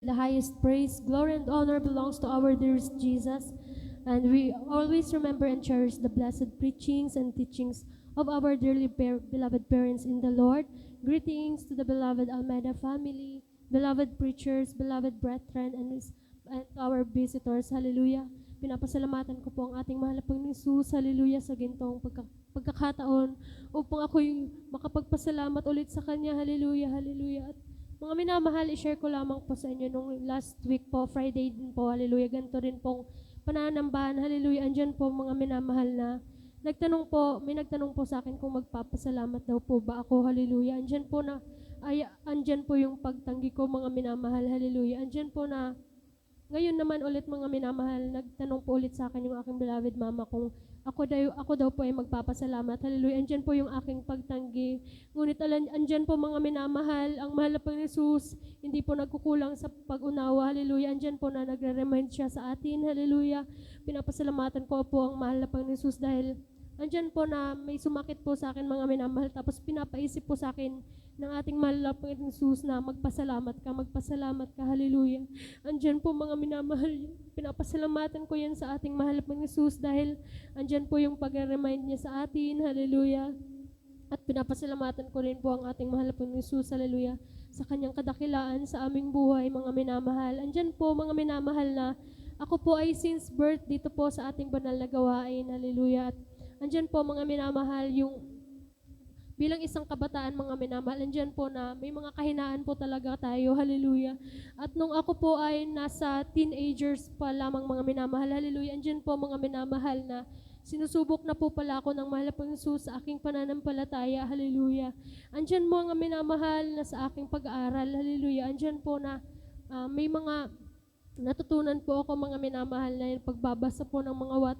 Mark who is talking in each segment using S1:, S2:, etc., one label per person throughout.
S1: the highest praise, glory, and honor belongs to our dearest Jesus. And we always remember and cherish the blessed preachings and teachings of our dearly beloved parents in the Lord. Greetings to the beloved Almeida family, beloved preachers, beloved brethren, and our visitors. Hallelujah. Pinapasalamatan ko po ang ating mahal na Panginoong Jesus. Hallelujah sa gintong pagkakataon upang ako'y makapagpasalamat ulit sa Kanya. Hallelujah, hallelujah. At mga minamahal, i-share ko lamang po sa inyo nung last week po, Friday din po, hallelujah. Ganito rin pong pananambahan, hallelujah. Andyan po mga minamahal na may nagtanong po sa akin kung magpapasalamat daw po ba ako, hallelujah. Andyan po yung pagtanggi ko, mga minamahal, hallelujah. Andyan po na ngayon naman ulit mga minamahal, nagtanong po ulit sa akin yung aking beloved mama kung ako daw po ay magpapasalamat. Hallelujah. Andyan po yung aking pagtanggi. Ngunit andyan po mga minamahal, ang mahal na Panginoon Jesus, hindi po nagkukulang sa pag-unawa. Hallelujah. Andyan po na nagre-remind siya sa atin. Hallelujah. Pinapasalamatan ko po ang mahal na Panginoon Jesus dahil andyan po na may sumakit po sa akin mga minamahal, tapos pinapaisip po sa akin ng ating mahal na Panginoon Jesus na magpasalamat ka, hallelujah. Andyan po mga minamahal, pinapasalamatan ko yan sa ating mahal na Panginoon Jesus dahil andyan po yung pag-remind niya sa atin, hallelujah. At pinapasalamatan ko rin po ang ating mahal na Panginoon Jesus, hallelujah, sa kanyang kadakilaan sa aming buhay, mga minamahal. Andyan po mga minamahal na ako po ay since birth dito po sa ating banal na gawain, hallelujah. At andyan po mga minamahal, yung bilang isang kabataan mga minamahal, andyan po na may mga kahinaan po talaga tayo, hallelujah. At nung ako po ay nasa teenagers pa lamang mga minamahal, hallelujah, andyan po mga minamahal na sinusubok na po pala ako ng mahal na Panginoon Jesus sa aking pananampalataya, hallelujah. Andyan mo mga minamahal na sa aking pag-aaral, hallelujah. Andyan po na may mga natutunan po ako mga minamahal na yung pagbabasa po ng mga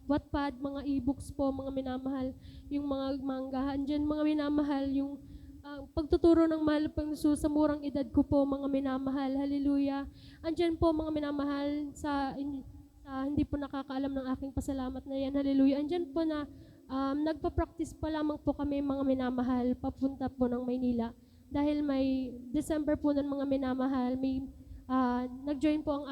S1: Wattpad, mga e-books po, mga minamahal, yung mga manggahan dyan, mga minamahal, yung pagtuturo ng mahal pang Jesus sa murang edad ko po, mga minamahal, hallelujah. Andyan po mga minamahal sa hindi po nakakaalam ng aking pasalamat na yan, hallelujah. Andyan po na nagpa-practice pa lamang po kami mga minamahal, papunta po ng Maynila. Dahil may December po ng mga minamahal, may nag-join po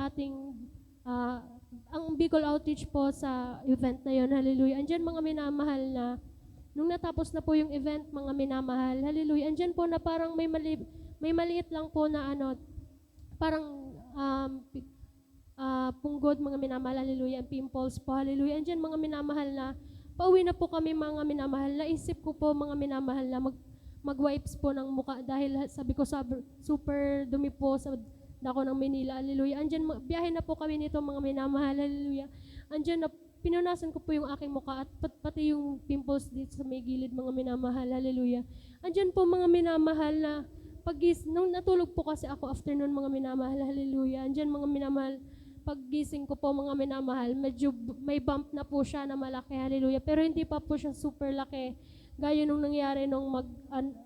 S1: ang Bicol Outreach po sa event na yon, hallelujah. Andyan mga minamahal na, nung natapos na po yung event, mga minamahal, hallelujah, andyan po na parang may maliit lang po na parang punggod, mga minamahal, hallelujah, pimples po, hallelujah. Andyan mga minamahal na, pauwi na po kami mga minamahal, naisip ko po mga minamahal na mag-wipes po ng muka dahil sabi ko super dumi po sa dako ng Manila, hallelujah. Andyan, biyahe na po kami nito mga minamahal, hallelujah. Andyan na, pinunasan ko po yung aking mukha at pati yung pimples dito sa may gilid, mga minamahal, hallelujah. Andyan po mga minamahal na nung natulog po kasi ako afternoon, mga minamahal, hallelujah. Andyan mga minamahal, paggising ko po mga minamahal, medyo may bump na po siya na malaki, hallelujah. Pero hindi pa po siya super laki. Gaya nung nangyari nung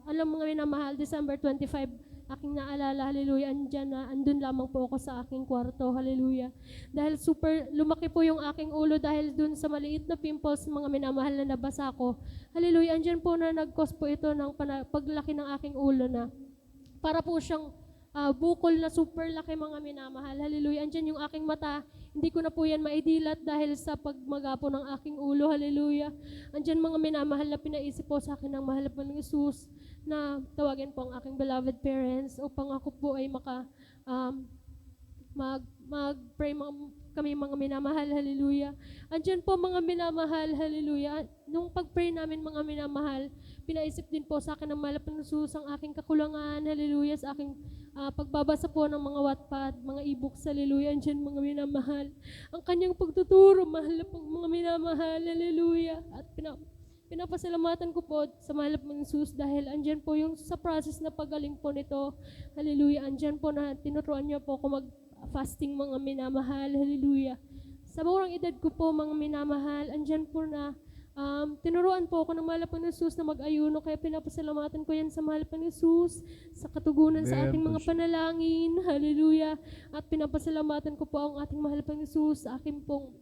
S1: alam mga minamahal, December 25, aking naalala, hallelujah, andun lamang po ako sa aking kwarto, hallelujah. Dahil super lumaki po yung aking ulo dahil dun sa maliit na pimples, mga minamahal na nabasa ko, hallelujah. Andyan po na nag-cause po ito ng paglaki ng aking ulo na para po siyang bukol na super laki, mga minamahal, hallelujah. Andyan yung aking mata, hindi ko na po yan maidilat dahil sa pagmagapo ng aking ulo, hallelujah. Andyan mga minamahal na pinaisip po sa akin ng mahal na Jesus na tawagin po ang aking beloved parents upang ako po ay mag-pray kami mga minamahal, hallelujah. Andyan po mga minamahal, hallelujah. Nung pag-pray namin mga minamahal, pinaisip din po sa akin ng mahal na Jesus ang aking kakulangan, hallelujah, sa aking pagbabasa po ng mga Wattpad, mga e-books, hallelujah. Andyan mga minamahal, ang kanyang pagtuturo, mahal na mga minamahal, hallelujah. At pinapasalamatan ko po sa mahal ng Jesus dahil andyan po yung sa process na pagaling po nito, hallelujah. Andyan po na tinuruan niyo po ako mag-fasting, mga minamahal, hallelujah. Sa murang edad ko po mga minamahal, andyan po na tinuruan po ako ng mahal ng Jesus na mag-ayuno, kaya pinapasalamatan ko yan sa mahal ng Jesus sa katugunan sa ating mga panalangin, hallelujah. At pinapasalamatan ko po ang ating mahal ng Jesus sa aking pong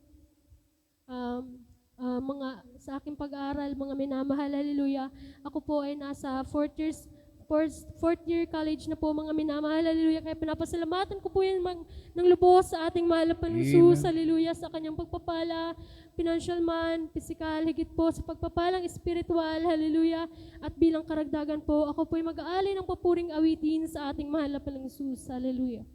S1: sa aking pag-aaral, mga minamahal, hallelujah. Ako po ay nasa fourth fourth year college na po mga minamahal. Hallelujah. Kaya pinapasalamatan ko po yan ng lubos sa ating mahal na Panginoong Jesus. Hallelujah. Sa kanyang pagpapala, financial man, physical, higit po sa pagpapalang spiritual. Hallelujah. At bilang karagdagan po, ako po'y mag-aalay ng papuring awitin sa ating mahal na Panginoong Jesus. Hallelujah.